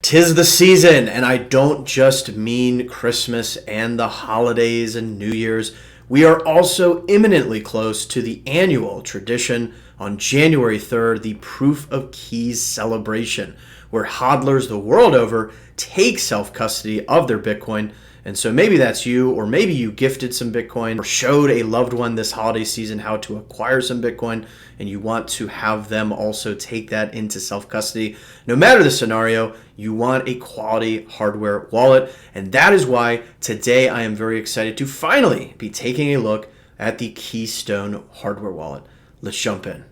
'Tis the season, and I don't just mean Christmas and the holidays and New Year's. We are also imminently close to the annual tradition on January 3rd, the Proof of Keys celebration, where hodlers the world over take self-custody of their Bitcoin. And so maybe that's you, or maybe you gifted some Bitcoin or showed a loved one this holiday season how to acquire some Bitcoin, and you want to have them also take that into self-custody. No matter the scenario, you want a quality hardware wallet. And that is why today I am very excited to finally be taking a look at the Keystone hardware wallet. Let's jump in.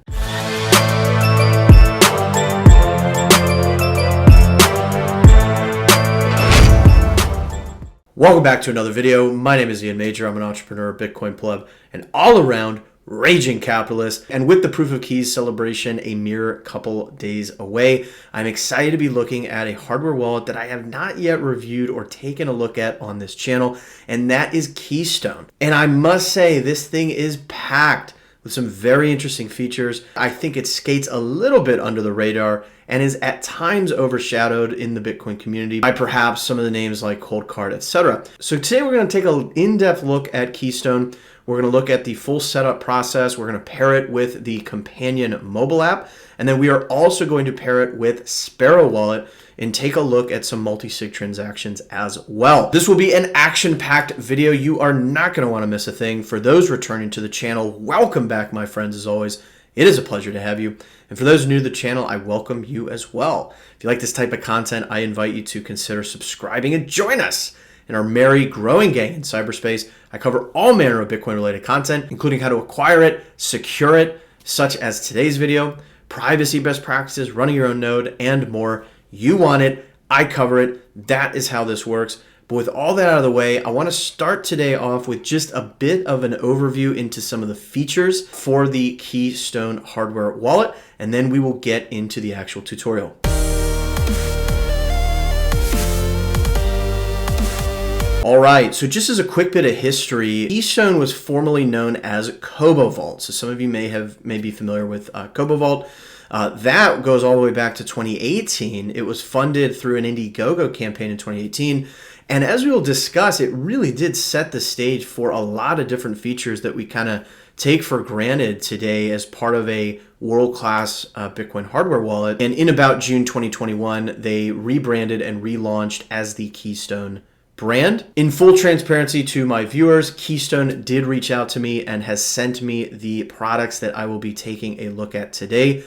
Welcome back to another video. My name is Ian Major. I'm an entrepreneur, Bitcoin pleb, and all-around raging capitalist. And with the Proof of Keys celebration a mere couple days away, I'm excited to be looking at a hardware wallet that I have not yet reviewed or taken a look at on this channel, and that is Keystone. And I must say, this thing is packed with some very interesting features. I think it skates a little bit under the radar and is at times overshadowed in the Bitcoin community by perhaps some of the names like Coldcard, etc. So today we're going to take an in-depth look at Keystone. We're going to look at the full setup process. We're going to pair it with the companion mobile app. And then we are also going to pair it with Sparrow wallet and take a look at some multi-sig transactions as well. This will be an action-packed video. You are not going to want to miss a thing. For those returning to the channel, welcome back, my friends, as always. It is a pleasure to have you. And for those new to the channel, I welcome you as well. If you like this type of content, I invite you to consider subscribing and join us in our merry growing gang in cyberspace. I cover all manner of Bitcoin related content, including how to acquire it, secure it, such as today's video, privacy best practices, running your own node, and more. You want it, I cover it. That is how this works. But with all that out of the way, I want to start today off with just a bit of an overview into some of the features for the Keystone hardware wallet, and then we will get into the actual tutorial. All right, so just as a quick bit of history, Keystone was formerly known as CoboVault. So some of you may be familiar with CoboVault. That goes all the way back to 2018. It was funded through an Indiegogo campaign in 2018. And as we will discuss, it really did set the stage for a lot of different features that we kind of take for granted today as part of a world-class Bitcoin hardware wallet. And in about June 2021, they rebranded and relaunched as the Keystone brand. In full transparency to my viewers, Keystone did reach out to me and has sent me the products that I will be taking a look at today.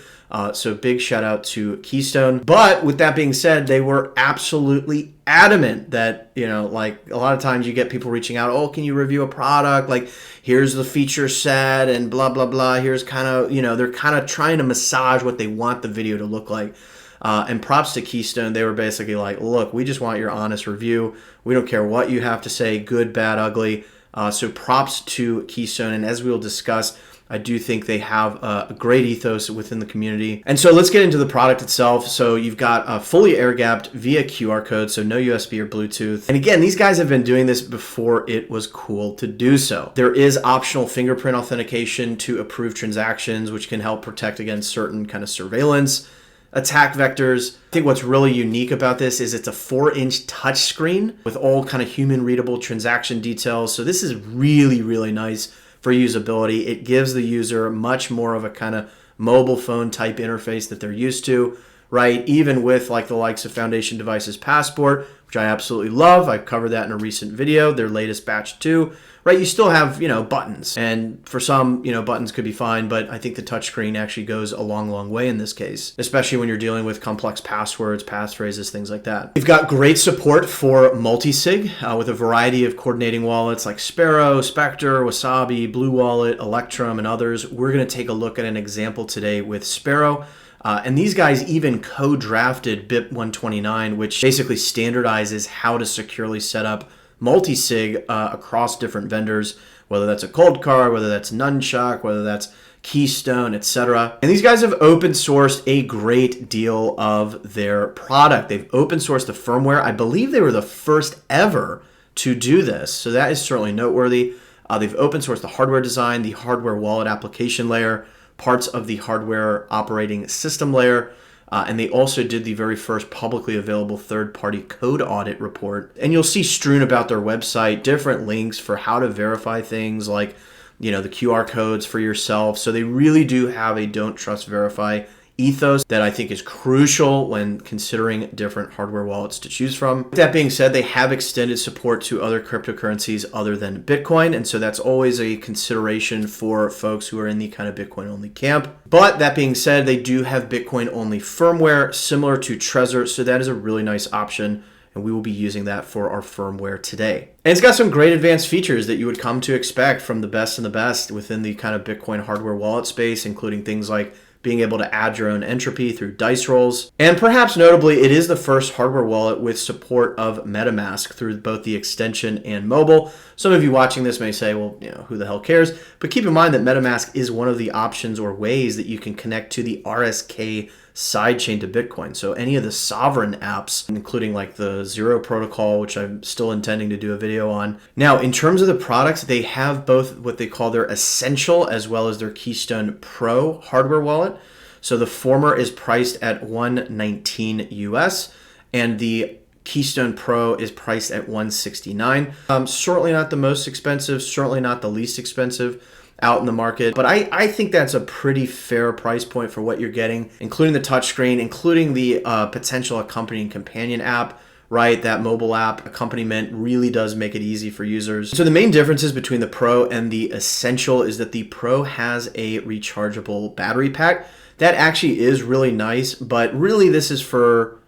So big shout out to Keystone. But with that being said, they were absolutely adamant that, like a lot of times you get people reaching out, oh, can you review a product? Like, here's the feature set and blah, blah, blah. Here's kind of, they're kind of trying to massage what they want the video to look like. And props to Keystone. They were basically like, look, we just want your honest review. We don't care what you have to say, good, bad, ugly. So props to Keystone. And as we will discuss, I do think they have a great ethos within the community. And so let's get into the product itself. So you've got fully air-gapped via QR code, so no USB or Bluetooth. And again, these guys have been doing this before it was cool to do so. There is optional fingerprint authentication to approve transactions, which can help protect against certain kind of surveillance attack vectors. I think what's really unique about this is it's a 4-inch touchscreen with all kind of human readable transaction details. So this is really, really nice for usability. It gives the user much more of a kind of mobile phone type interface that they're used to, right? Even with like the likes of Foundation Devices Passport, which I absolutely love. I've covered that in a recent video, their latest batch 2, right? You still have, buttons, and for some, buttons could be fine, but I think the touchscreen actually goes a long, long way in this case, especially when you're dealing with complex passwords, passphrases, things like that. We've got great support for multi-sig with a variety of coordinating wallets like Sparrow, Spectre, Wasabi, Blue Wallet, Electrum, and others. We're going to take a look at an example today with Sparrow. And these guys even co-drafted BIP 129, which basically standardizes how to securely set up multi-sig across different vendors, whether that's a Coldcard, whether that's Nunchuck, whether that's Keystone, etc. And these guys have open sourced a great deal of their product. They've open sourced the firmware. I believe they were the first ever to do this, so that is certainly noteworthy. They've open sourced the hardware design, the hardware wallet application layer, parts of the hardware operating system layer. And they also did the very first publicly available third-party code audit report. And you'll see strewn about their website different links for how to verify things like, the QR codes for yourself. So they really do have a don't trust, verify ethos that I think is crucial when considering different hardware wallets to choose from. With that being said, they have extended support to other cryptocurrencies other than Bitcoin, and so that's always a consideration for folks who are in the kind of Bitcoin only camp. But that being said, they do have Bitcoin only firmware similar to Trezor, so that is a really nice option, and we will be using that for our firmware today. And it's got some great advanced features that you would come to expect from the best within the kind of Bitcoin hardware wallet space, including things like being able to add your own entropy through dice rolls. And perhaps notably, it is the first hardware wallet with support of MetaMask through both the extension and mobile. Some of you watching this may say, well, who the hell cares? But keep in mind that MetaMask is one of the options or ways that you can connect to the RSK sidechain to Bitcoin. So any of the sovereign apps, including like the Zero protocol, which I'm still intending to do a video on. Now, in terms of the products, they have both what they call their Essential as well as their Keystone Pro hardware wallet. So the former is priced at $119 US and the Keystone Pro is priced at $169. Certainly not the most expensive, certainly not the least expensive out in the market, but I think that's a pretty fair price point for what you're getting, including the touchscreen, including the potential accompanying companion app, right? That mobile app accompaniment really does make it easy for users. So the main differences between the Pro and the Essential is that the Pro has a rechargeable battery pack. That actually is really nice, but really this is for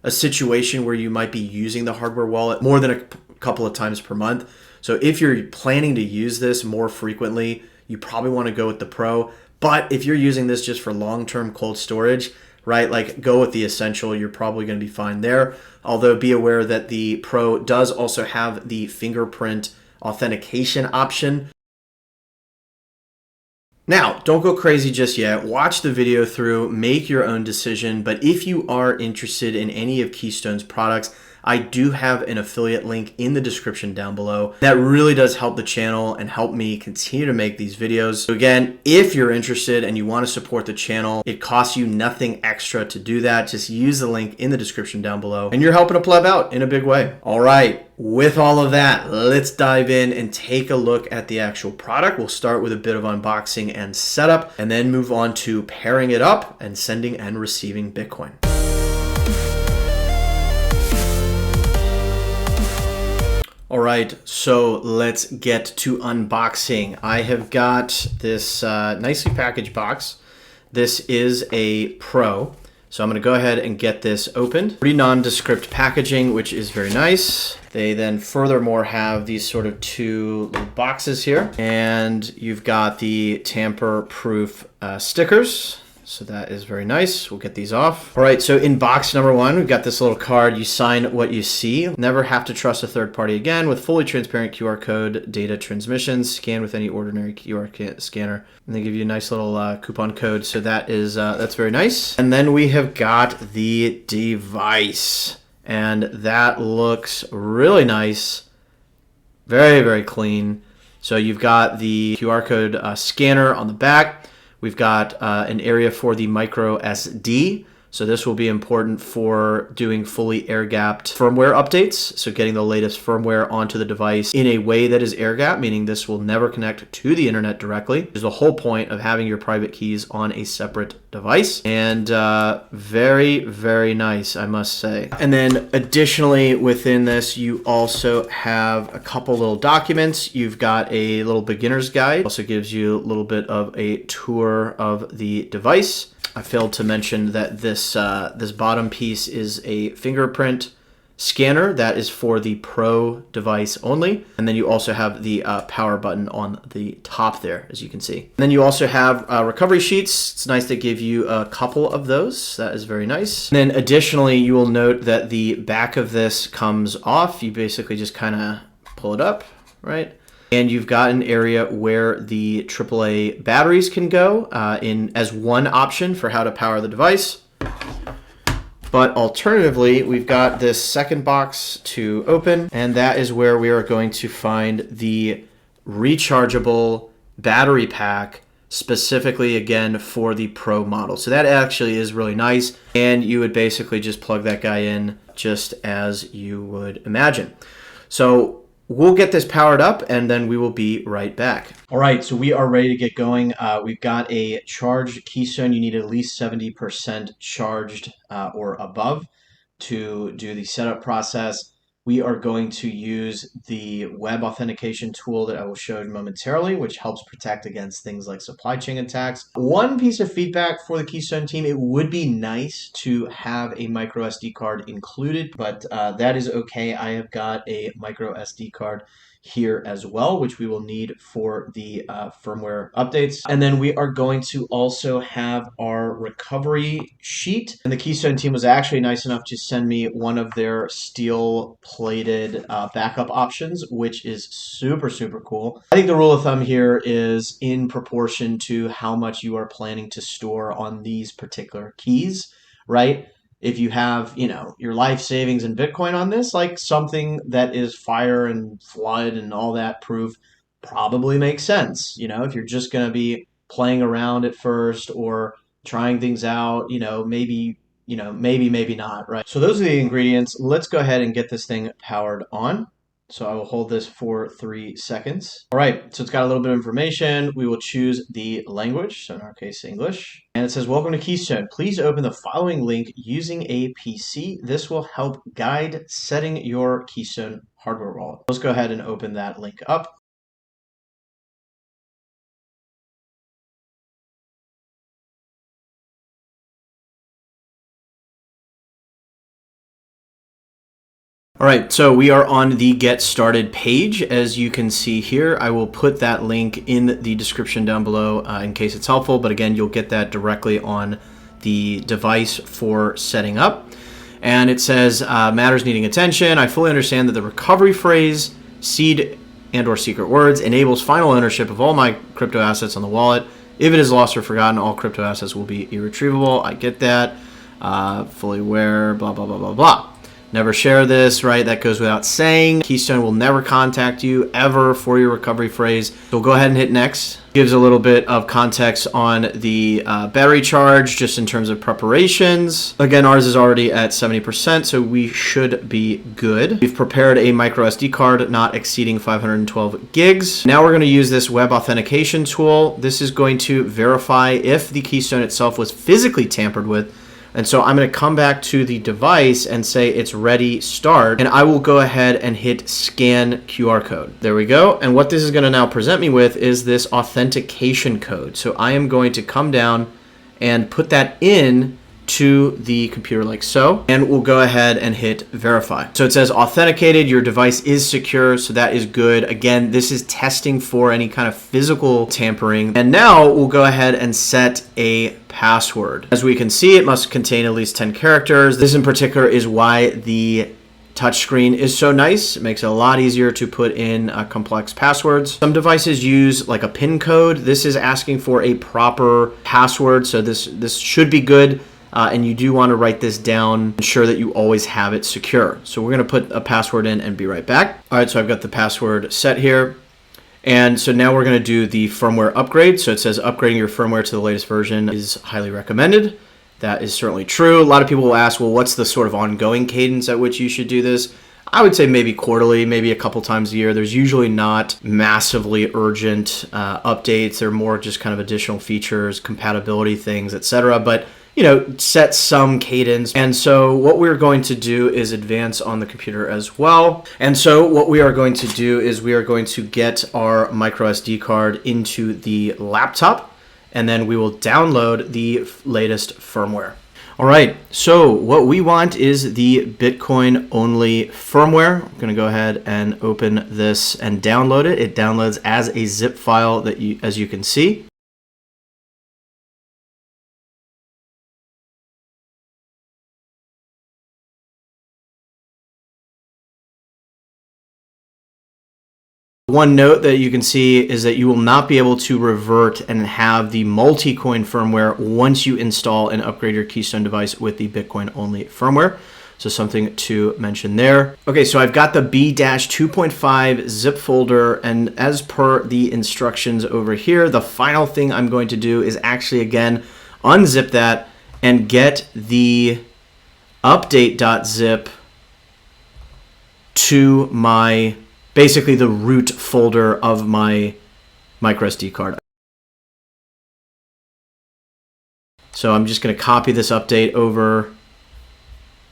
a situation where you might be using the hardware wallet more than a couple of times per month. So if you're planning to use this more frequently, you probably want to go with the Pro. But if you're using this just for long-term cold storage, right, like go with the Essential, you're probably going to be fine there. Although be aware that the Pro does also have the fingerprint authentication option. Now, don't go crazy just yet. Watch the video through, make your own decision. But if you are interested in any of Keystone's products, I do have an affiliate link in the description down below. That really does help the channel and help me continue to make these videos. So again, if you're interested and you want to support the channel, it costs you nothing extra to do that. Just use the link in the description down below and you're helping a pleb out in a big way. All right, with all of that, let's dive in and take a look at the actual product. We'll start with a bit of unboxing and setup and then move on to pairing it up and sending and receiving Bitcoin. All right, so let's get to unboxing. I have got this nicely packaged box. This is a Pro, so I'm going to go ahead and get this opened. Pretty nondescript packaging, which is very nice. They then furthermore have these sort of two little boxes here, and you've got the tamper-proof stickers. So that is very nice. We'll get these off. All right, so in box number one, we've got this little card. You sign what you see. Never have to trust a third party again with fully transparent QR code data transmissions. Scan with any ordinary QR scanner. And they give you a nice little coupon code. So that is that's very nice. And then we have got the device. And that looks really nice. Very, very clean. So you've got the QR code scanner on the back. We've got an area for the micro SD. So this will be important for doing fully air-gapped firmware updates. So getting the latest firmware onto the device in a way that is air-gapped, meaning this will never connect to the internet directly. Is the whole point of having your private keys on a separate device. And very, very nice, I must say. And then additionally within this, you also have a couple little documents. You've got a little beginner's guide. Also gives you a little bit of a tour of the device. I failed to mention that this bottom piece is a fingerprint scanner that is for the Pro device only. And then you also have the power button on the top there, as you can see. And then you also have recovery sheets. It's nice to give you a couple of those. That is very nice. And then additionally, you will note that the back of this comes off. You basically just kind of pull it up, right? And you've got an area where the AAA batteries can go in as one option for how to power the device. But alternatively, we've got this second box to open, and that is where we are going to find the rechargeable battery pack specifically again for the Pro model. So that actually is really nice. And you would basically just plug that guy in just as you would imagine. So we'll get this powered up and then we will be right back. All right, so we are ready to get going. We've got a charged Keystone. You need at least 70% charged or above to do the setup process. We are going to use the web authentication tool that I will show you momentarily, which helps protect against things like supply chain attacks. One piece of feedback for the Keystone team, it would be nice to have a micro SD card included, but that is okay. I have got a micro SD card here as well, which we will need for the firmware updates. And then we are going to also have our recovery sheet. And the Keystone team was actually nice enough to send me one of their steel plated backup options, which is super, super cool. I think the rule of thumb here is in proportion to how much you are planning to store on these particular keys, right? If you have, you know, your life savings in Bitcoin on this, like something that is fire and flood and all that proof probably makes sense. You know, if you're just going to be playing around at first or trying things out, maybe not, right? So those are the ingredients. Let's go ahead and get this thing powered on. So I will hold this for 3 seconds. All right, so it's got a little bit of information. We will choose the language, so in our case, English. And it says, welcome to Keystone. Please open the following link using a PC. This will help guide setting your Keystone hardware wallet. Let's go ahead and open that link up. All right, so we are on the Get Started page. As you can see here, I will put that link in the description down below in case it's helpful. But again, you'll get that directly on the device for setting up. And it says, matters needing attention. I fully understand that the recovery phrase, seed and or secret words, enables final ownership of all my crypto assets on the wallet. If it is lost or forgotten, all crypto assets will be irretrievable. I get that. Fully aware, blah, blah, blah, blah, blah. Never share this, right? That goes without saying. Keystone will never contact you ever for your recovery phrase. So we'll go ahead and hit next. Gives a little bit of context on the battery charge, just in terms of preparations. Again, ours is already at 70%, so we should be good. We've prepared a micro SD card not exceeding 512 gigs. Now we're going to use this web authentication tool. This is going to verify if the Keystone itself was physically tampered with. And so I'm going to come back to the device and say it's ready, start, and I will go ahead and hit scan QR code. There we go. And what this is going to now present me with is this authentication code. So I am going to come down and put that in to the computer like so, and we'll go ahead and hit verify. So it says authenticated, your device is secure, so that is good. Again, this is testing for any kind of physical tampering. And now we'll go ahead and set a password. As we can see, it must contain at least 10 characters. This in particular is why the touchscreen is so nice. It makes it a lot easier to put in complex passwords. Some devices use like a PIN code. This is asking for a proper password, so this should be good. And you do want to write this down, ensure that you always have it secure. So we're going to put a password in and be right back. All right, so I've got the password set here. And so now we're going to do the firmware upgrade. So it says upgrading your firmware to the latest version is highly recommended. That is certainly true. A lot of people will ask, well, what's the sort of ongoing cadence at which you should do this? I would say maybe quarterly, maybe a couple times a year. There's usually not massively urgent updates. They're more just kind of additional features, compatibility things, etc. But set some cadence. And so what we're going to do is advance on the computer as well. And so what we are going to do is we are going to get our micro SD card into the laptop, and then we will download the latest firmware. All right, so what we want is the Bitcoin only firmware. I'm going to go ahead and open this and download it. It downloads as a zip file that as you can see. One note that you can see is that you will not be able to revert and have the multi-coin firmware once you install and upgrade your Keystone device with the Bitcoin only firmware. So something to mention there. Okay, so I've got the B-2.5 zip folder, and as per the instructions over here, the final thing I'm going to do is actually, again, unzip that and get the update.zip to my, basically the root folder of my microSD card. So I'm just going to copy this update over,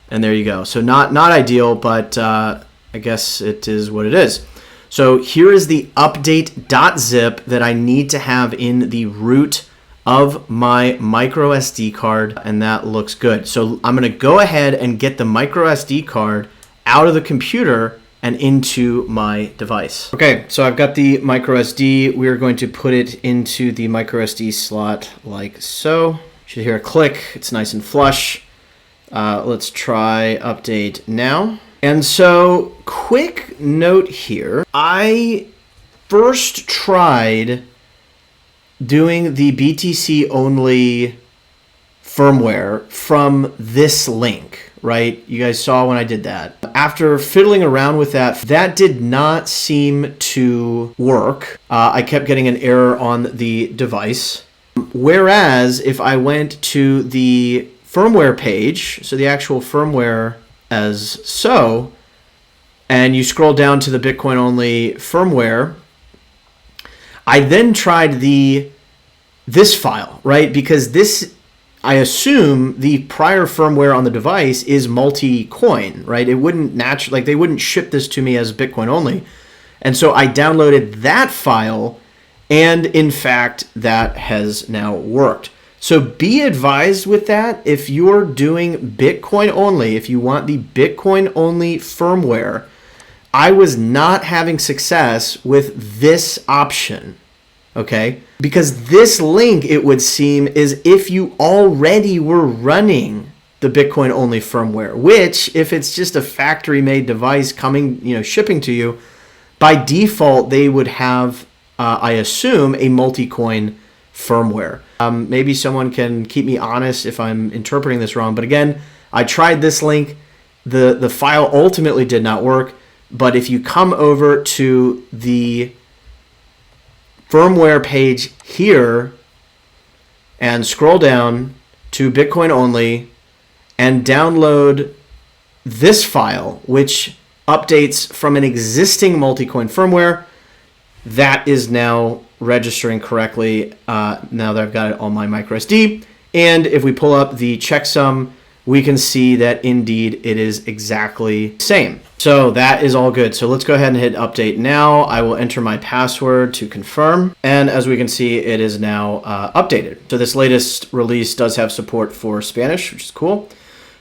and there you go. So not ideal, but I guess it is what it is. So here is the update.zip that I need to have in the root of my microSD card, and that looks good. So I'm going to go ahead and get the microSD card out of the computer and into my device. Okay, so I've got the microSD. We're going to put it into the microSD slot like so. You should hear a click. It's nice and flush. Let's try update now. And so, quick note here. I first tried doing the BTC only firmware from this link, right? You guys saw when I did that. After fiddling around with that, that did not seem to work. I kept getting an error on the device. Whereas if I went to the firmware page, so the actual firmware as so, and you scroll down to the Bitcoin only firmware, I then tried this file, right? Because this, I assume the prior firmware on the device is multi-coin, right? It wouldn't naturally, like they wouldn't ship this to me as Bitcoin only. And so I downloaded that file, and in fact, that has now worked. So be advised with that. If you're doing Bitcoin only, if you want the Bitcoin only firmware, I was not having success with this option, okay? Because this link, it would seem, is if you already were running the Bitcoin only firmware, which if it's just a factory made device coming, shipping to you, by default, they would have, I assume, a multi-coin firmware. Maybe someone can keep me honest if I'm interpreting this wrong. But again, I tried this link. The file ultimately did not work. But if you come over to the firmware page here and scroll down to Bitcoin only and download this file, which updates from an existing multi-coin firmware, that is now registering correctly now that I've got it on my microSD. And if we pull up the checksum, we can see that indeed it is exactly the same. So that is all good. So let's go ahead and hit update now. I will enter my password to confirm. And as we can see, it is now updated. So this latest release does have support for Spanish, which is cool.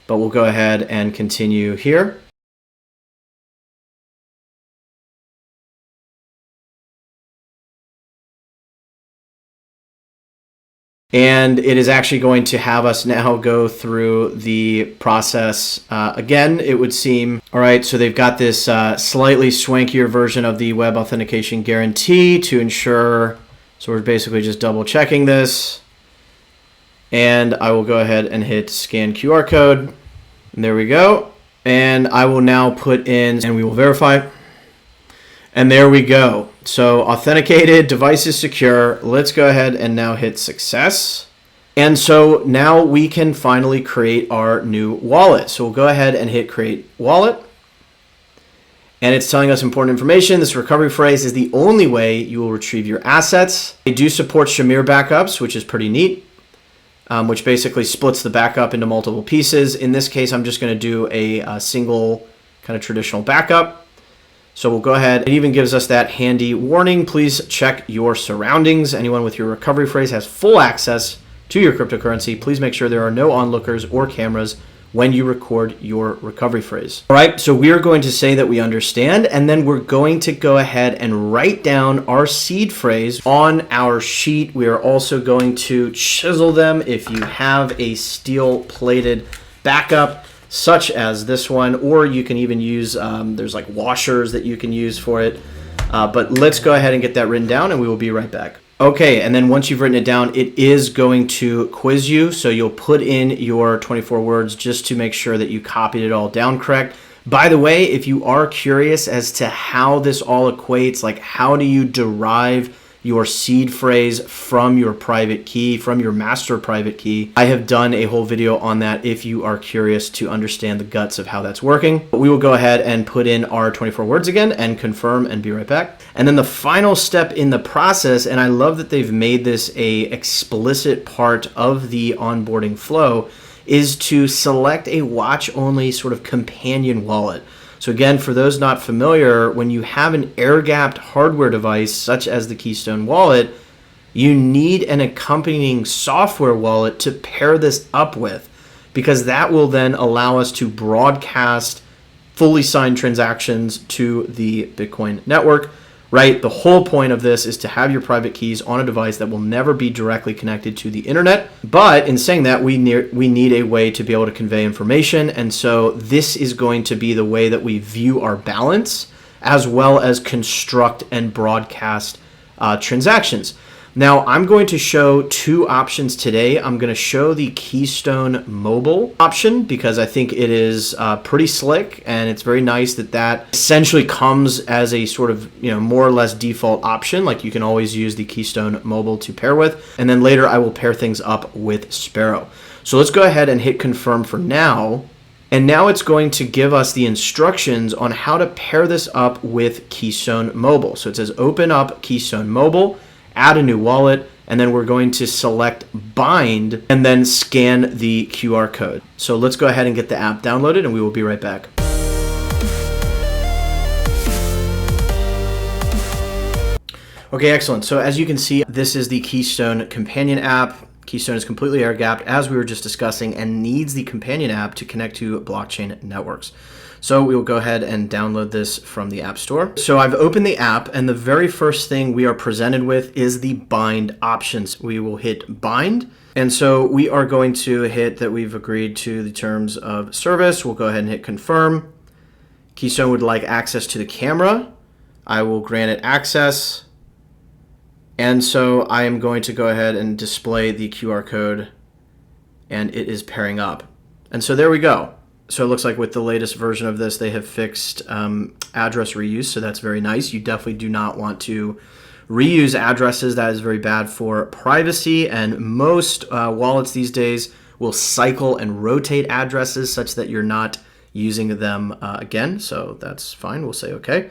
But we'll go ahead and continue here. And it is actually going to have us now go through the process. Again, it would seem, all right, so they've got this slightly swankier version of the web authentication guarantee to ensure, so we're basically just double checking this. And I will go ahead and hit scan QR code. And there we go. And I will now put in, and we will verify. And there we go. So authenticated, device is secure. Let's go ahead and now hit success. And so now we can finally create our new wallet. So we'll go ahead and hit create wallet. And it's telling us important information. This recovery phrase is the only way you will retrieve your assets. They do support Shamir backups, which is pretty neat, which basically splits the backup into multiple pieces. In this case, I'm just going to do a single kind of traditional backup. So we'll go ahead. It even gives us that handy warning. Please check your surroundings. Anyone with your recovery phrase has full access to your cryptocurrency. Please make sure there are no onlookers or cameras when you record your recovery phrase. All right, so we are going to say that we understand, and then we're going to go ahead and write down our seed phrase on our sheet. We are also going to chisel them if you have a steel-plated backup, such as this one, or you can even use, there's like washers that you can use for it. But let's go ahead and get that written down, and we will be right back. Okay, and then once you've written it down, it is going to quiz you. So you'll put in your 24 words just to make sure that you copied it all down correct. By the way, if you are curious as to how this all equates, like how do you derive your seed phrase from your private key, from your master private key, I have done a whole video on that if you are curious to understand the guts of how that's working. But we will go ahead and put in our 24 words again and confirm and be right back. And then the final step in the process, and I love that they've made this a explicit part of the onboarding flow, is to select a watch-only sort of companion wallet. So again, for those not familiar, when you have an air-gapped hardware device such as the Keystone wallet, you need an accompanying software wallet to pair this up with, because that will then allow us to broadcast fully signed transactions to the Bitcoin network, right? The whole point of this is to have your private keys on a device that will never be directly connected to the internet. But in saying that, we need a way to be able to convey information. And so this is going to be the way that we view our balance, as well as construct and broadcast transactions. Now, I'm going to show two options today. I'm going to show the Keystone mobile option because I think it is pretty slick, and it's very nice that that essentially comes as a sort of, more or less default option. Like you can always use the Keystone mobile to pair with. And then later I will pair things up with Sparrow. So let's go ahead and hit confirm for now. And now it's going to give us the instructions on how to pair this up with Keystone mobile. So it says open up Keystone mobile, add a new wallet, and then we're going to select bind and then scan the QR code. So let's go ahead and get the app downloaded and we will be right back. Okay, excellent. So as you can see, this is the Keystone companion app. Keystone is completely air-gapped, as we were just discussing, and needs the companion app to connect to blockchain networks. So we will go ahead and download this from the App Store. So I've opened the app, and the very first thing we are presented with is the bind options. We will hit bind. And so we are going to hit that we've agreed to the terms of service. We'll go ahead and hit confirm. Keystone would like access to the camera. I will grant it access. And so I am going to go ahead and display the QR code, and it is pairing up. And so there we go. So it looks like with the latest version of this, they have fixed address reuse. So that's very nice. You definitely do not want to reuse addresses. That is very bad for privacy. And most wallets these days will cycle and rotate addresses such that you're not using them again. So that's fine. We'll say okay.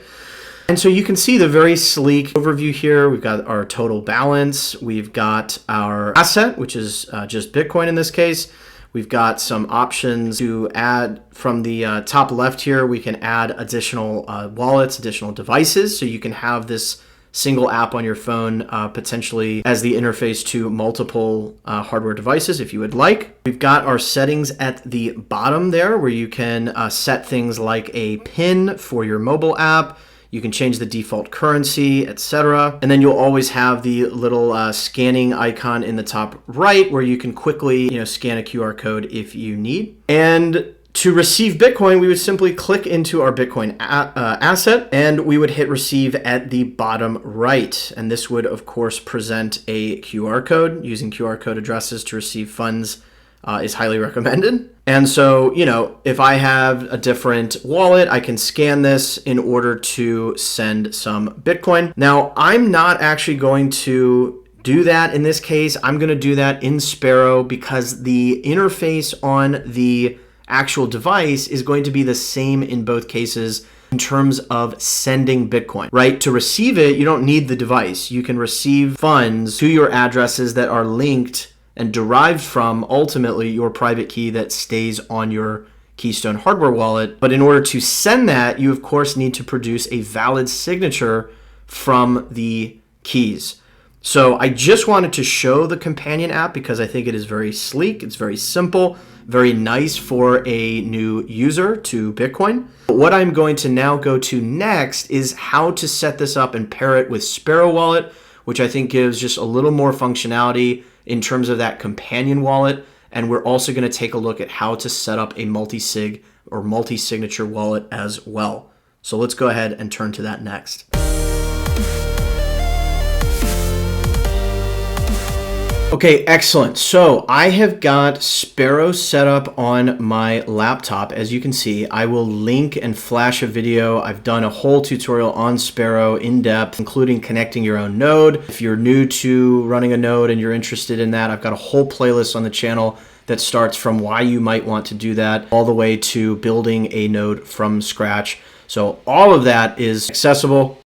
And so you can see the very sleek overview here. We've got our total balance. We've got our asset, which is just Bitcoin in this case. We've got some options to add from the top left here. We can add additional wallets, additional devices. So you can have this single app on your phone potentially as the interface to multiple hardware devices if you would like. We've got our settings at the bottom there where you can set things like a PIN for your mobile app. You can change the default currency, etc. And then you'll always have the little scanning icon in the top right where you can quickly scan a QR code if you need. And to receive Bitcoin, we would simply click into our Bitcoin asset and we would hit receive at the bottom right. And this would, of course, present a QR code. Using QR code addresses to receive funds is highly recommended. And so, if I have a different wallet, I can scan this in order to send some Bitcoin. Now, I'm not actually going to do that in this case. I'm going to do that in Sparrow because the interface on the actual device is going to be the same in both cases in terms of sending Bitcoin, right? To receive it, you don't need the device. You can receive funds to your addresses that are linked and derived from ultimately your private key that stays on your Keystone hardware wallet. But in order to send that, you of course need to produce a valid signature from the keys. So I just wanted to show the companion app because I think it is very sleek, it's very simple, very nice for a new user to Bitcoin. What I'm going to now go to next is how to set this up and pair it with Sparrow wallet, which I think gives just a little more functionality in terms of that companion wallet. And we're also going to take a look at how to set up a multi-sig or multi-signature wallet as well. So let's go ahead and turn to that next. Okay, excellent. So I have got Sparrow set up on my laptop. As you can see, I will link and flash a video. I've done a whole tutorial on Sparrow in depth, including connecting your own node. If you're new to running a node and you're interested in that, I've got a whole playlist on the channel that starts from why you might want to do that all the way to building a node from scratch. So all of that is accessible.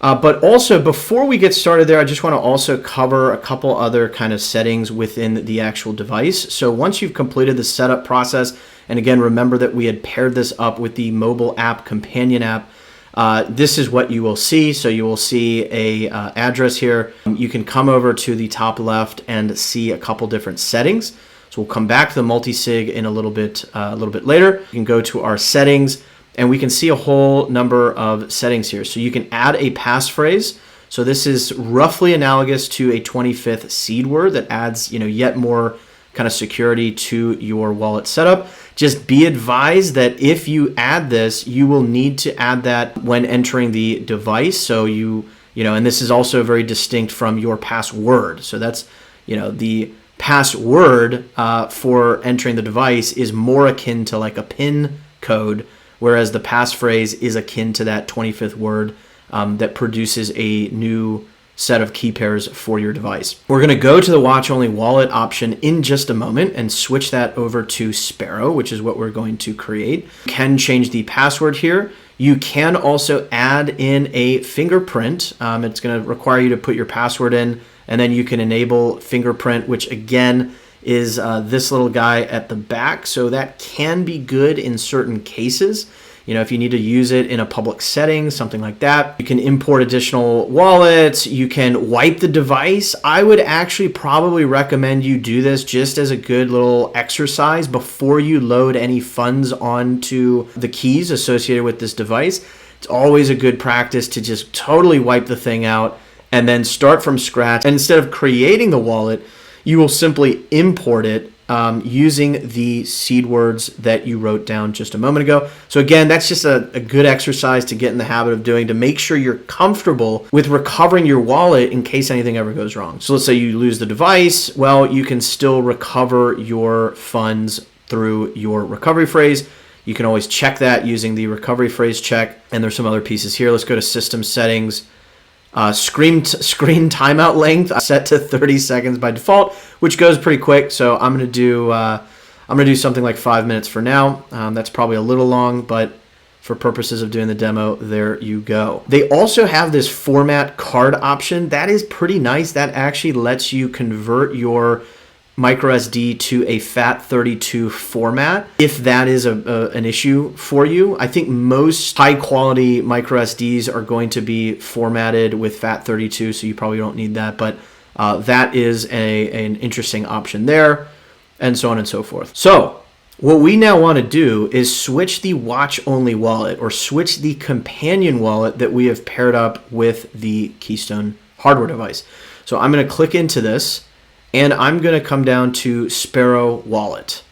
But also, before we get started there, I just want to also cover a couple other kind of settings within the actual device. So once you've completed the setup process, and again, remember that we had paired this up with the mobile app companion app, this is what you will see. So you will see a address here. You can come over to the top left and see a couple different settings. So we'll come back to the multisig in a little bit later. You can go to our settings, and we can see a whole number of settings here. So you can add a passphrase. So this is roughly analogous to a 25th seed word that adds, yet more kind of security to your wallet setup. Just be advised that if you add this, you will need to add that when entering the device. So and this is also very distinct from your password. So that's, the password for entering the device is more akin to like a PIN code, whereas the passphrase is akin to that 25th word that produces a new set of key pairs for your device. We're going to go to the watch-only wallet option in just a moment and switch that over to Sparrow, which is what we're going to create. You can change the password here. You can also add in a fingerprint. It's going to require you to put your password in, and then you can enable fingerprint, which again is this little guy at the back. So that can be good in certain cases. If you need to use it in a public setting, something like that. You can import additional wallets. You can wipe the device. I would actually probably recommend you do this just as a good little exercise before you load any funds onto the keys associated with this device. It's always a good practice to just totally wipe the thing out and then start from scratch. And instead of creating the wallet, you will simply import it using the seed words that you wrote down just a moment ago. So again, that's just a good exercise to get in the habit of doing to make sure you're comfortable with recovering your wallet in case anything ever goes wrong. So let's say you lose the device. Well, you can still recover your funds through your recovery phrase. You can always check that using the recovery phrase check. And there's some other pieces here. Let's go to system settings. Screen timeout length set to 30 seconds by default, which goes pretty quick. So I'm gonna do something like 5 minutes for now. That's probably a little long, but for purposes of doing the demo, there you go. They also have this format card option. That is pretty nice. That actually lets you convert your microSD to a FAT32 format if that is an issue for you. I think most high quality microSDs are going to be formatted with FAT32, so you probably don't need that, but that is an interesting option there, and so on and so forth. So what we now want to do is switch the watch-only wallet, or switch the companion wallet that we have paired up with the Keystone hardware device. So I'm going to click into this, and I'm going to come down to Sparrow Wallet.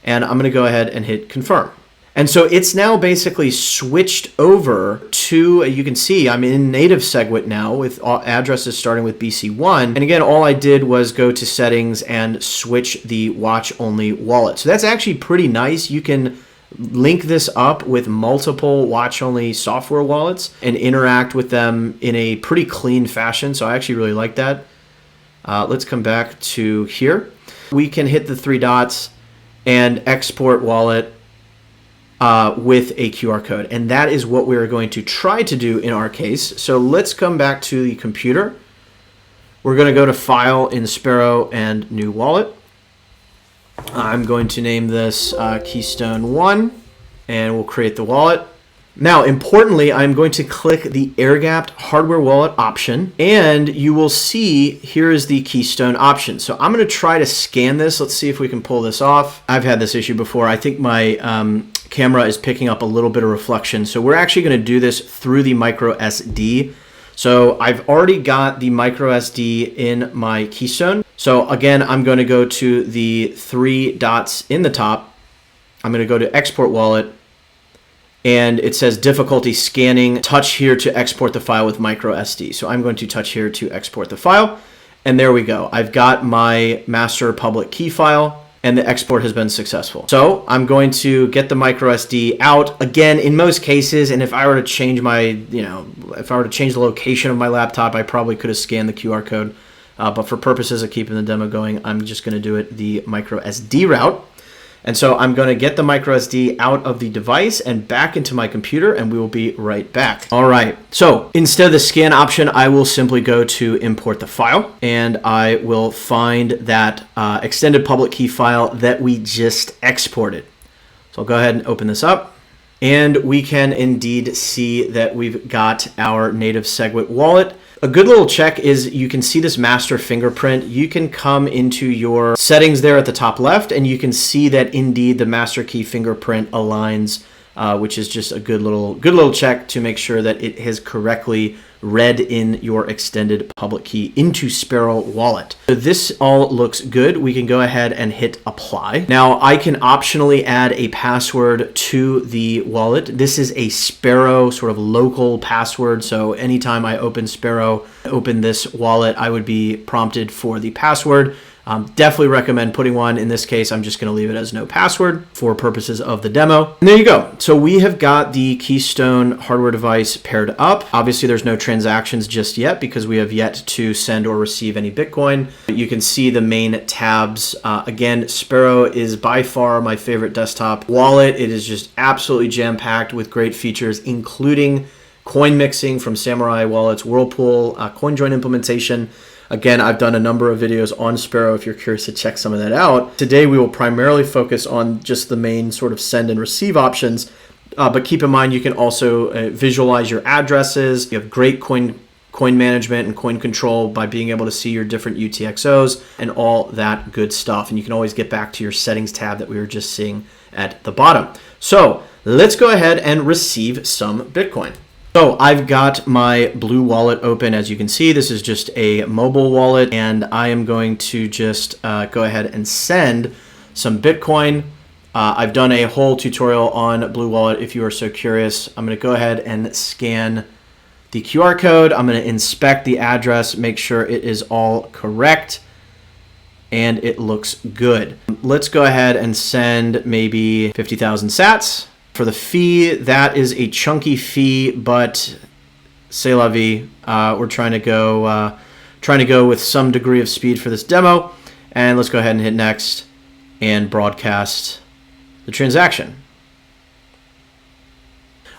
And I'm going to go ahead and hit confirm. And so it's now basically switched over to, you can see I'm in native SegWit now with addresses starting with BC1. And again, all I did was go to settings and switch the watch-only wallet. So that's actually pretty nice. You can link this up with multiple watch-only software wallets and interact with them in a pretty clean fashion. So I actually really like that. Let's come back to here. We can hit the three dots and export wallet with a QR code. And that is what we're going to try to do in our case. So let's come back to the computer. We're going to go to File in Sparrow and New Wallet. I'm going to name this Keystone 1, and we'll create the wallet. Now, importantly, I'm going to click the air-gapped hardware wallet option, and you will see here is the Keystone option. So I'm going to try to scan this. Let's see if we can pull this off. I've had this issue before. I think my camera is picking up a little bit of reflection. So we're actually going to do this through the micro SD. So I've already got the micro SD in my Keystone. So again, I'm going to go to the three dots in the top. I'm going to go to export wallet. and it says difficulty scanning, touch here to export the file with micro SD. So I'm going to touch here to export the file, and there we go. I've got my master public key file, and the export has been successful. So I'm going to get the micro SD out. Again, in most cases, and if I were to change if I were to change the location of my laptop, I probably could have scanned the QR code. But for purposes of keeping the demo going, I'm just going to do it the micro SD route. And so I'm going to get the micro SD out of the device and back into my computer, and we will be right back. All right. So instead of the scan option, I will simply go to import the file, and I will find that extended public key file that we just exported. So I'll go ahead and open this up, and we can indeed see that we've got our native SegWit wallet. A good little check is you can see this master fingerprint. You can come into your settings there at the top left, and you can see that indeed the master key fingerprint aligns, which is just a good little check to make sure that it has correctly read in your extended public key into Sparrow wallet. So this all looks good. We can go ahead and hit apply. Now I can optionally add a password to the wallet. This is a Sparrow sort of local password. So anytime I open Sparrow, open this wallet, I would be prompted for the password. Definitely recommend putting one. In this case, I'm just going to leave it as no password for purposes of the demo. And there you go. So we have got the Keystone hardware device paired up. Obviously, there's no transactions just yet because we have yet to send or receive any Bitcoin. You can see the main tabs. Again, Sparrow is by far my favorite desktop wallet. It is just absolutely jam-packed with great features, including coin mixing from Samurai Wallets, Whirlpool, coin join implementation. Again, I've done a number of videos on Sparrow if you're curious to check some of that out. Today, we will primarily focus on just the main sort of send and receive options, but keep in mind you can also visualize your addresses. You have great coin management and coin control by being able to see your different UTXOs and all that good stuff. And you can always get back to your settings tab that we were just seeing at the bottom. So let's go ahead and receive some Bitcoin. So I've got my Blue wallet open. As you can see, this is just a mobile wallet, and I am going to just go ahead and send some Bitcoin. I've done a whole tutorial on Blue Wallet if you are so curious. I'm going to go ahead and scan the QR code. I'm going to inspect the address, make sure it is all correct, and it looks good. Let's go ahead and send maybe 50,000 sats. For the fee, that is a chunky fee, but c'est la vie. We're trying to go with some degree of speed for this demo, and let's go ahead and hit next and broadcast the transaction.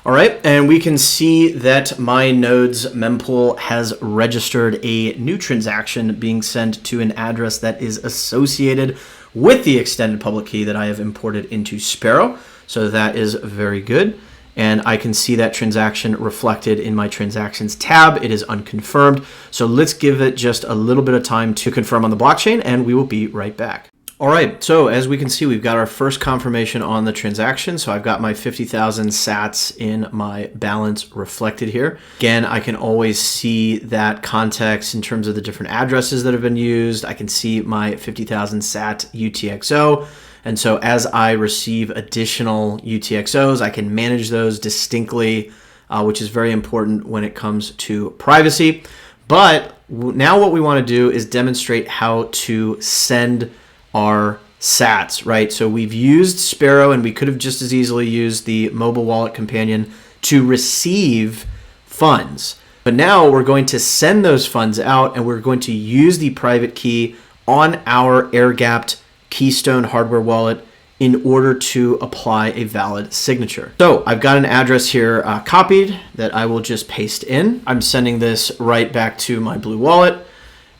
All right, and we can see that my node's mempool has registered a new transaction being sent to an address that is associated with the extended public key that I have imported into Sparrow. So that is very good. And I can see that transaction reflected in my transactions tab. It is unconfirmed. So let's give it just a little bit of time to confirm on the blockchain, and we will be right back. All right, so as we can see, we've got our first confirmation on the transaction. So I've got my 50,000 sats in my balance reflected here. Again, I can always see that context in terms of the different addresses that have been used. I can see my 50,000 sat UTXO. And so as I receive additional UTXOs, I can manage those distinctly, which is very important when it comes to privacy. But now what we want to do is demonstrate how to send our sats, right? So we've used Sparrow, and we could have just as easily used the mobile wallet companion to receive funds. But now we're going to send those funds out, and we're going to use the private key on our air-gapped Keystone hardware wallet in order to apply a valid signature. So I've got an address here copied that I will just paste in. I'm sending this right back to my Blue wallet.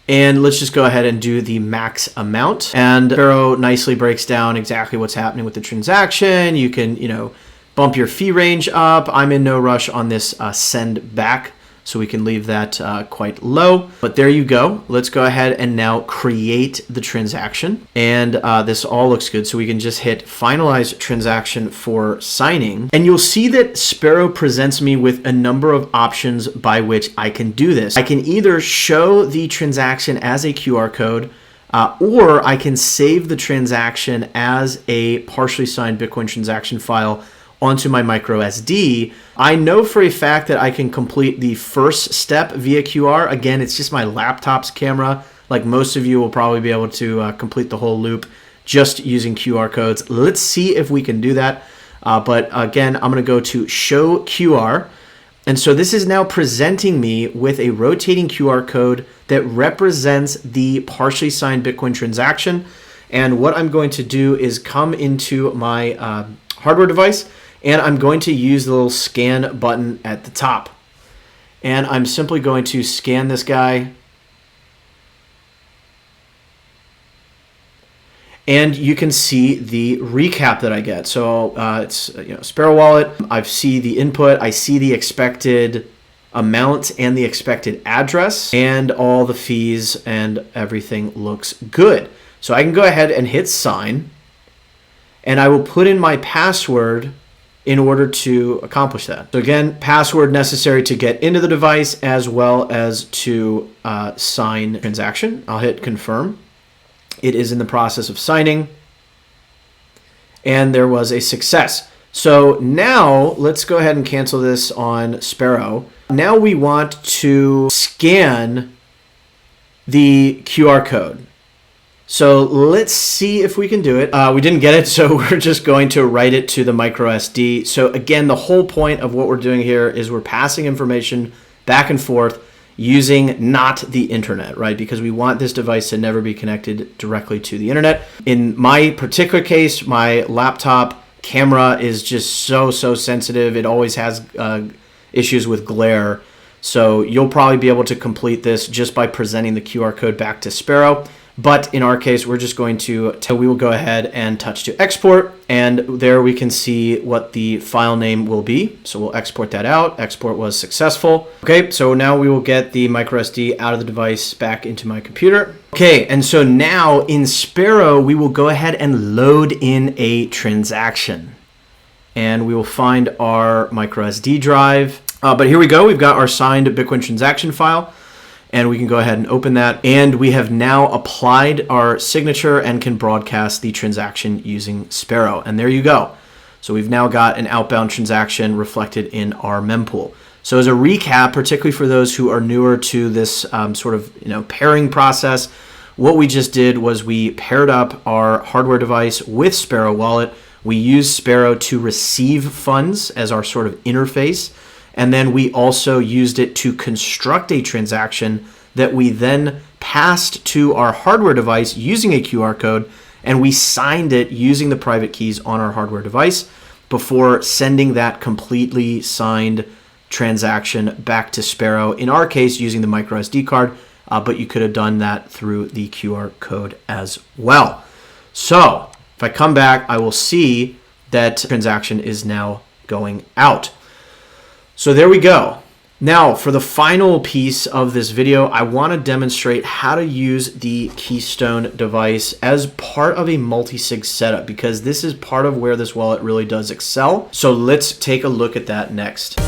And let's just go ahead and do the max amount. And Sparrow nicely breaks down exactly what's happening with the transaction. You can, bump your fee range up. I'm in no rush on this send back, so we can leave that quite low. But there you go. Let's go ahead and now create the transaction. And this all looks good. So we can just hit finalize transaction for signing. And you'll see that Sparrow presents me with a number of options by which I can do this. I can either show the transaction as a QR code, or I can save the transaction as a partially signed Bitcoin transaction file onto my micro SD, I know for a fact that I can complete the first step via QR. Again, it's just my laptop's camera. Like most of you will probably be able to complete the whole loop just using QR codes. Let's see if we can do that. But again, I'm going to go to show QR. And so this is now presenting me with a rotating QR code that represents the partially signed Bitcoin transaction. And what I'm going to do is come into my hardware device, and I'm going to use the little scan button at the top. And I'm simply going to scan this guy. And you can see the recap that I get. So it's Sparrow wallet. I see the input. I see the expected amount and the expected address and all the fees, and everything looks good. So I can go ahead and hit sign, and I will put in my password in order to accomplish that. So again, password necessary to get into the device as well as to sign transaction. I'll hit confirm. It is in the process of signing, and there was a success. So now let's go ahead and cancel this on Sparrow. Now we want to scan the QR code. So let's see if we can do it. We didn't get it, so we're just going to write it to the micro SD. So again, the whole point of what we're doing here is we're passing information back and forth using not the internet, right? Because we want this device to never be connected directly to the internet. In my particular case, my laptop camera is just so sensitive. It always has issues with glare. So you'll probably be able to complete this just by presenting the QR code back to Sparrow. But in our case, we're just going to, we will go ahead and touch to export, and there we can see what the file name will be. So we'll export that out. Export was successful. Okay, so now we will get the micro SD out of the device back into my computer. Okay, and so now in Sparrow, we will go ahead and load in a transaction. And we will find our micro SD drive. But here we go. We've got our signed Bitcoin transaction file. And we can go ahead and open that. And we have now applied our signature and can broadcast the transaction using Sparrow. And there you go. So we've now got an outbound transaction reflected in our mempool. So as a recap, particularly for those who are newer to this sort of pairing process, what we just did was we paired up our hardware device with Sparrow wallet. We used Sparrow to receive funds as our sort of interface. And then we also used it to construct a transaction that we then passed to our hardware device using a QR code, and we signed it using the private keys on our hardware device before sending that completely signed transaction back to Sparrow, in our case using the micro SD card, but you could have done that through the QR code as well. So if I come back, I will see that transaction is now going out. So there we go. Now for the final piece of this video, I want to demonstrate how to use the Keystone device as part of a multi-sig setup, because this is part of where this wallet really does excel. So let's take a look at that next.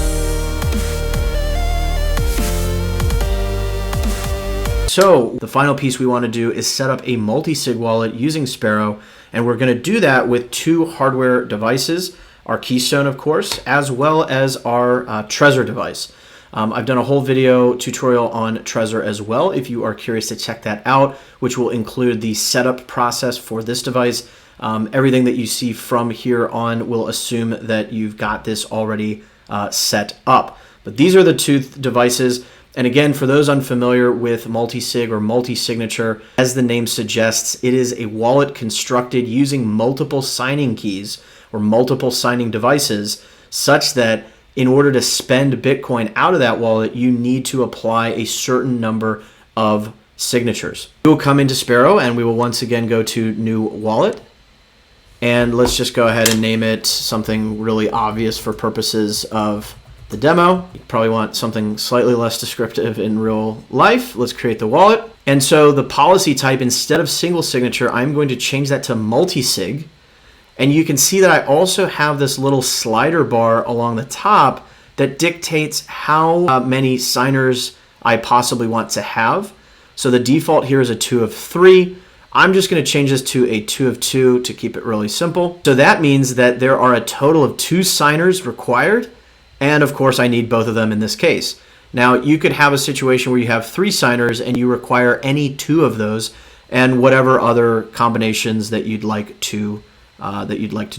So the final piece we want to do is set up a multi-sig wallet using Sparrow, and we're going to do that with two hardware devices. Our Keystone, of course, as well as our Trezor device. I've done a whole video tutorial on Trezor as well, if you are curious to check that out, which will include the setup process for this device. Everything that you see from here on will assume that you've got this already set up. But these are the two devices. And again, for those unfamiliar with multisig or multi-signature, as the name suggests, it is a wallet constructed using multiple signing keys or multiple signing devices, such that in order to spend Bitcoin out of that wallet, you need to apply a certain number of signatures. We will come into Sparrow and we will once again go to new wallet. And let's just go ahead and name it something really obvious for purposes of the demo. You probably want something slightly less descriptive in real life. Let's create the wallet. And so the policy type, instead of single signature, I'm going to change that to multi-sig. And you can see that I also have this little slider bar along the top that dictates how many signers I possibly want to have. So the default here is a 2 of 3. I'm just going to change this to a 2 of 2 to keep it really simple. So that means that there are a total of 2 signers required. And of course, I need both of them in this case. Now, you could have a situation where you have 3 signers and you require any 2 of those and whatever other combinations that you'd like to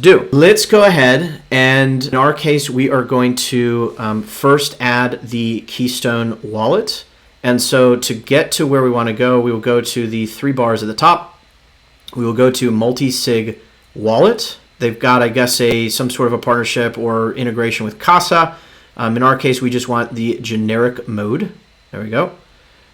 do. Let's go ahead, and in our case, we are going to first add the Keystone wallet. And so to get to where we want to go, we will go to the 3 bars at the top. We will go to Multisig wallet. They've got, I guess, some sort of a partnership or integration with Casa. In our case, we just want the generic mode. There we go.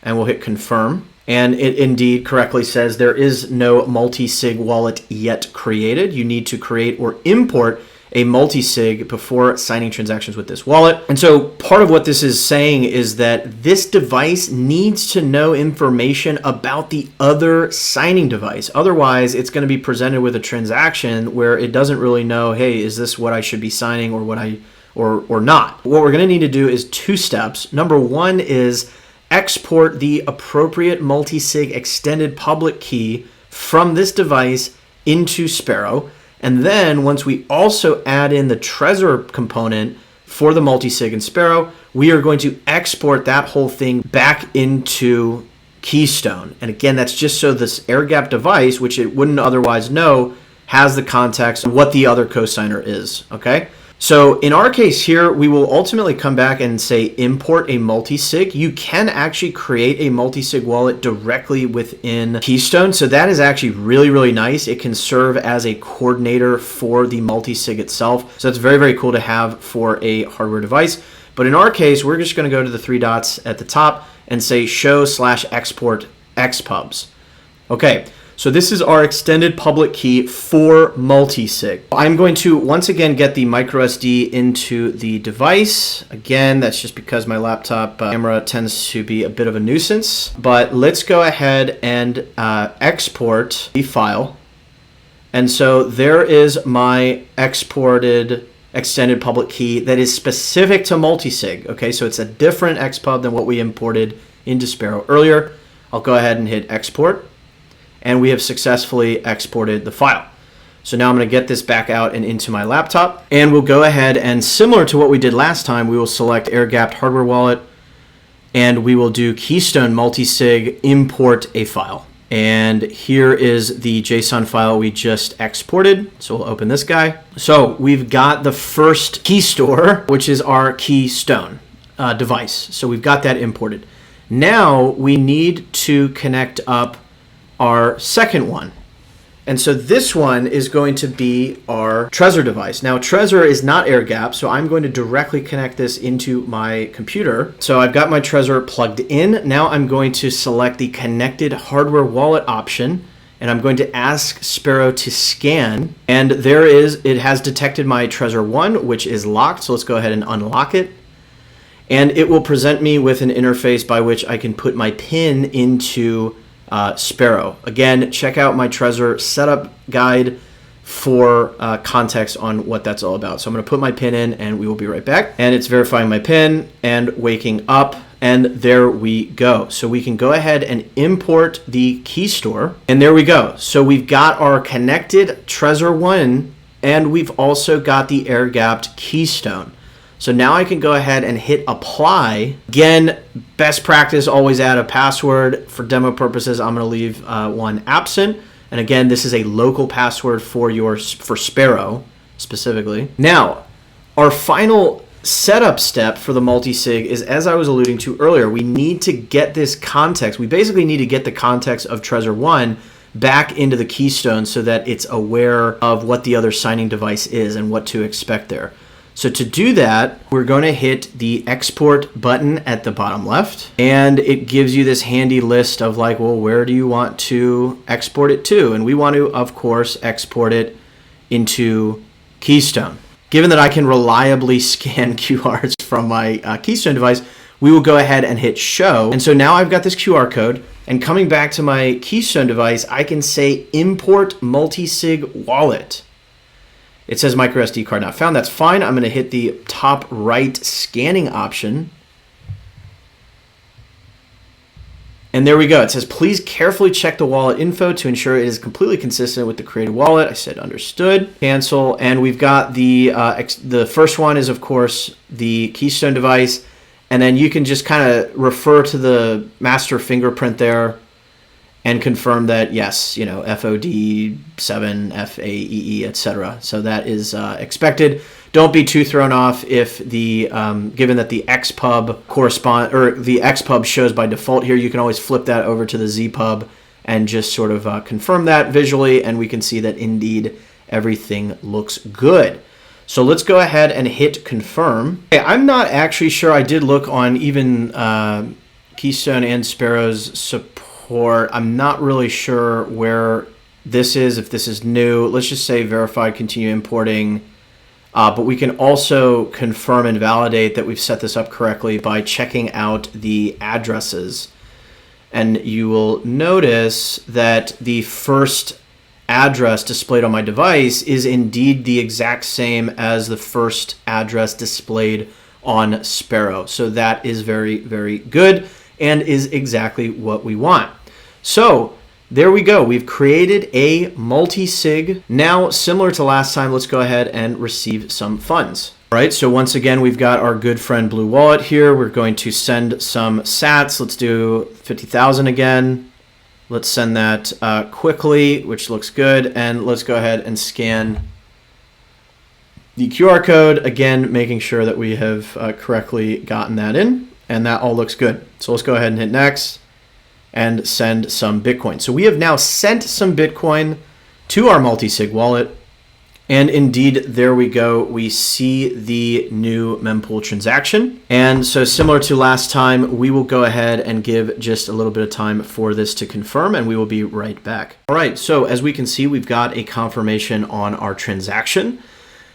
And we'll hit confirm. And it indeed correctly says there is no Multisig wallet yet created. You need to create or import a Multisig before signing transactions with this wallet. And so part of what this is saying is that this device needs to know information about the other signing device. Otherwise, it's going to be presented with a transaction where it doesn't really know, hey, is this what I should be signing or or not? What we're going to need to do is 2 steps. Number 1 is export the appropriate Multisig extended public key from this device into Sparrow. And then once we also add in the Trezor component for the Multisig and Sparrow, we are going to export that whole thing back into Keystone. And again, that's just so this air-gapped device, which it wouldn't otherwise know, has the context of what the other cosigner is, okay? So in our case here, we will ultimately come back and say import a Multisig. You can actually create a Multisig wallet directly within Keystone. So that is actually really, really nice. It can serve as a coordinator for the Multisig itself. So it's very, very cool to have for a hardware device. But in our case, we're just going to go to the 3 dots at the top and say show/export xpubs. Okay. So this is our extended public key for Multisig. I'm going to once again get the microSD into the device. Again, that's just because my laptop camera tends to be a bit of a nuisance. But let's go ahead and export the file. And so there is my exported extended public key that is specific to Multisig. Okay, so it's a different XPub than what we imported into Sparrow earlier. I'll go ahead and hit export. And we have successfully exported the file. So now I'm going to get this back out and into my laptop. And we'll go ahead and, similar to what we did last time, we will select air-gapped hardware wallet. And we will do Keystone Multisig import a file. And here is the JSON file we just exported. So we'll open this guy. So we've got the first key store, which is our Keystone device. So we've got that imported. Now we need to connect up our second one. And so this one is going to be our Trezor device. Now Trezor is not air gapped, so I'm going to directly connect this into my computer. So I've got my Trezor plugged in. Now I'm going to select the connected hardware wallet option, and I'm going to ask Sparrow to scan. And it has detected my Trezor 1, which is locked. So let's go ahead and unlock it. And it will present me with an interface by which I can put my PIN into Sparrow. Again, check out my Trezor setup guide for context on what that's all about. So I'm going to put my PIN in and we will be right back. And it's verifying my PIN and waking up. And there we go. So we can go ahead and import the key store. And there we go. So we've got our connected Trezor 1 and we've also got the air-gapped Keystone. So now I can go ahead and hit apply. Again, best practice, always add a password. For demo purposes, I'm going to leave one absent. And again, this is a local password for Sparrow specifically. Now, our final setup step for the Multisig is, as I was alluding to earlier, we need to get this context. We basically need to get the context of Trezor 1 back into the Keystone so that it's aware of what the other signing device is and what to expect there. So to do that, we're going to hit the export button at the bottom left, and it gives you this handy list of like, well, where do you want to export it to? And we want to, of course, export it into Keystone. Given that I can reliably scan QRs from my Keystone device, we will go ahead and hit show. And so now I've got this QR code, and coming back to my Keystone device, I can say import Multisig wallet. It says microSD card not found. That's fine. I'm going to hit the top right scanning option. And there we go. It says, please carefully check the wallet info to ensure it is completely consistent with the created wallet. I said understood, cancel. And we've got the first one is, of course, the Keystone device. And then you can just kind of refer to the master fingerprint there and confirm that, yes, FOD7, FAEE, etc. So that is expected. Don't be too thrown off if given that the XPub the XPub shows by default here. You can always flip that over to the ZPub and just sort of confirm that visually, and we can see that indeed everything looks good. So let's go ahead and hit confirm. Okay, I'm not actually sure. I did look on even Keystone and Sparrow's support. I'm not really sure where this is, if this is new. Let's just say verified, continue importing. But we can also confirm and validate that we've set this up correctly by checking out the addresses. And you will notice that the first address displayed on my device is indeed the exact same as the first address displayed on Sparrow. So that is very, very good and is exactly what we want. So there we go. We've created a multi-sig. Now, similar to last time, let's go ahead and receive some funds. All right, so once again, we've got our good friend Blue Wallet here. We're going to send some sats. Let's do 50,000 again. Let's send that quickly, which looks good. And let's go ahead and scan the QR code, again, making sure that we have correctly gotten that in. And that all looks good. So let's go ahead and hit next and send some Bitcoin. So we have now sent some Bitcoin to our Multisig wallet. And indeed, there we go. We see the new mempool transaction. And so similar to last time, we will go ahead and give just a little bit of time for this to confirm, and we will be right back. All right, so as we can see, we've got a confirmation on our transaction.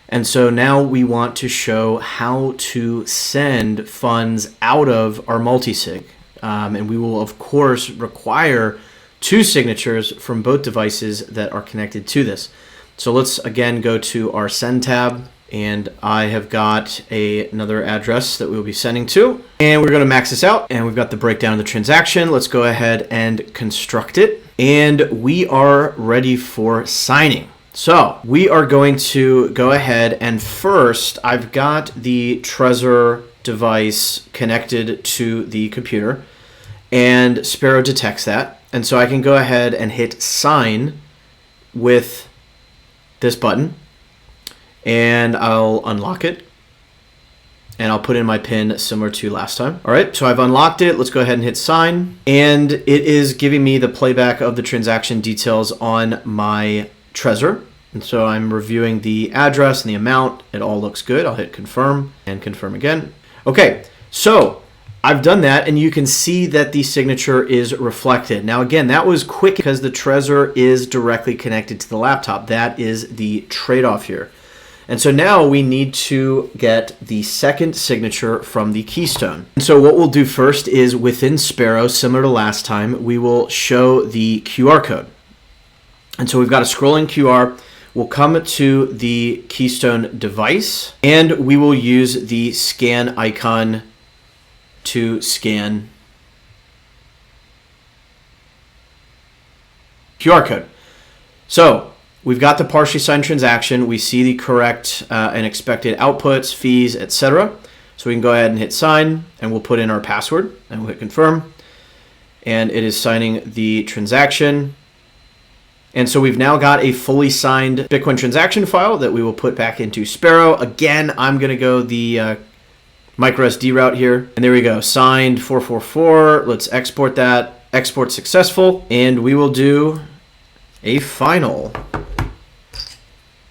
And so now we want to show how to send funds out of our Multisig. And we will, of course, require 2 signatures from both devices that are connected to this. So let's, again, go to our Send tab. And I have got another address that we'll be sending to. And we're going to max this out. And we've got the breakdown of the transaction. Let's go ahead and construct it. And we are ready for signing. So we are going to go ahead and first, I've got the Trezor device connected to the computer, and Sparrow detects that. And so I can go ahead and hit sign with this button, and I'll unlock it, and I'll put in my PIN similar to last time. All right, so I've unlocked it. Let's go ahead and hit sign, and it is giving me the playback of the transaction details on my Trezor. And so I'm reviewing the address and the amount. It all looks good. I'll hit confirm and confirm again. Okay, so I've done that, and you can see that the signature is reflected. Now, again, that was quick because the Trezor is directly connected to the laptop. That is the trade-off here. And so now we need to get the second signature from the Keystone. And so what we'll do first is within Sparrow, similar to last time, we will show the QR code. And so we've got a scrolling QR. We'll come to the Keystone device, and we will use the scan icon to scan QR code. So we've got the partially signed transaction. We see the correct and expected outputs, fees, etc. So we can go ahead and hit sign, and we'll put in our password, and we'll hit confirm. And it is signing the transaction. And so we've now got a fully signed Bitcoin transaction file that we will put back into Sparrow. Again, I'm going to go the microSD route here. And there we go, signed 444. Let's export that. Export successful. And we will do a final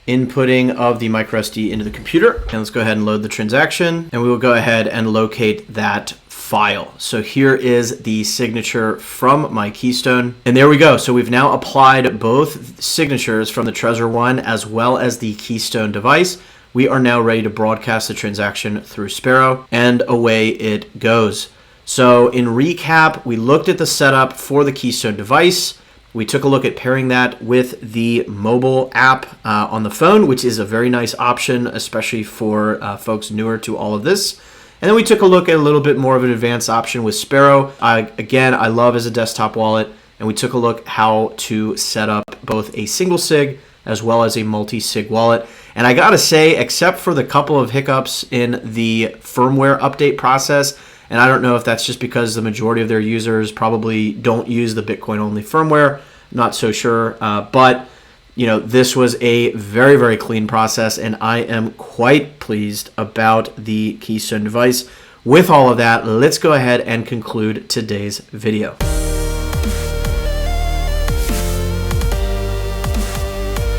inputting of the microSD into the computer. And let's go ahead and load the transaction. And we will go ahead and locate that file. So here is the signature from my Keystone. And there we go. So we've now applied both signatures from the Trezor one as well as the Keystone device. We are now ready to broadcast the transaction through Sparrow, and away it goes. So in recap, we looked at the setup for the Keystone device. We took a look at pairing that with the mobile app on the phone, which is a very nice option, especially for folks newer to all of this. And then we took a look at a little bit more of an advanced option with Sparrow. Again, I love as a desktop wallet. And we took a look how to set up both a single sig as well as a multi-sig wallet. And I gotta say, except for the couple of hiccups in the firmware update process, and I don't know if that's just because the majority of their users probably don't use the Bitcoin only firmware, not so sure, but you know, this was a very, very clean process, and I am quite pleased about the Keystone device. With all of that, let's go ahead and conclude today's video.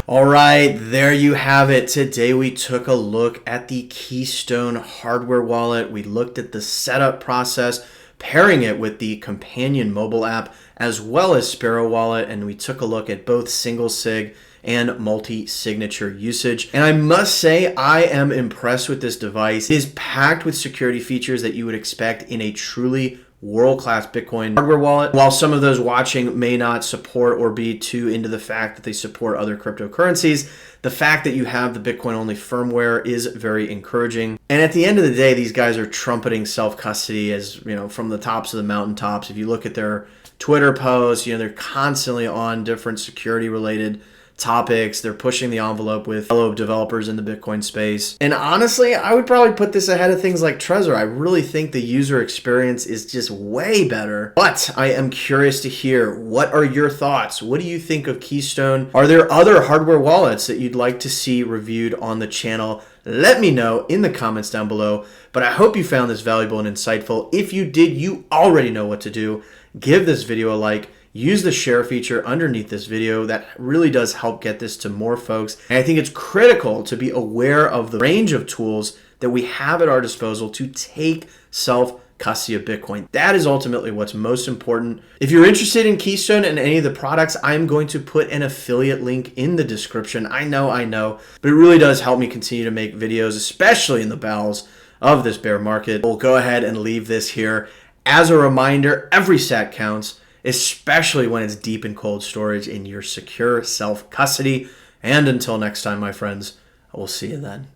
All right, there you have it. Today we took a look at the Keystone hardware wallet. We looked at the setup process, pairing it with the companion mobile app, as well as Sparrow wallet, and we took a look at both single sig and multi-signature usage. And I must say, I am impressed with this device. It is packed with security features that you would expect in a truly world-class Bitcoin hardware wallet. While some of those watching may not support or be too into the fact that they support other cryptocurrencies, the fact that you have the Bitcoin only firmware is very encouraging. And at the end of the day, these guys are trumpeting self-custody as, you know, from the tops of the mountaintops. If you look at their Twitter posts, you know, they're constantly on different security related topics. They're pushing the envelope with fellow developers in the Bitcoin space. And honestly, I would probably put this ahead of things like Trezor. I really think the user experience is just way better. But I am curious to hear, what are your thoughts? What do you think of Keystone? Are there other hardware wallets that you'd like to see reviewed on the channel? Let me know in the comments down below. But I hope you found this valuable and insightful. If you did, you already know what to do. Give this video a like. Use the share feature underneath this video. That really does help get this to more folks. And I think it's critical to be aware of the range of tools that we have at our disposal to take self-custody of Bitcoin. That is ultimately what's most important. If you're interested in Keystone and any of the products, I'm going to put an affiliate link in the description. I know, but it really does help me continue to make videos, especially in the bowels of this bear market. We'll go ahead and leave this here. As a reminder, every sat counts, especially when it's deep in cold storage in your secure self-custody. And until next time, my friends, I will see you then.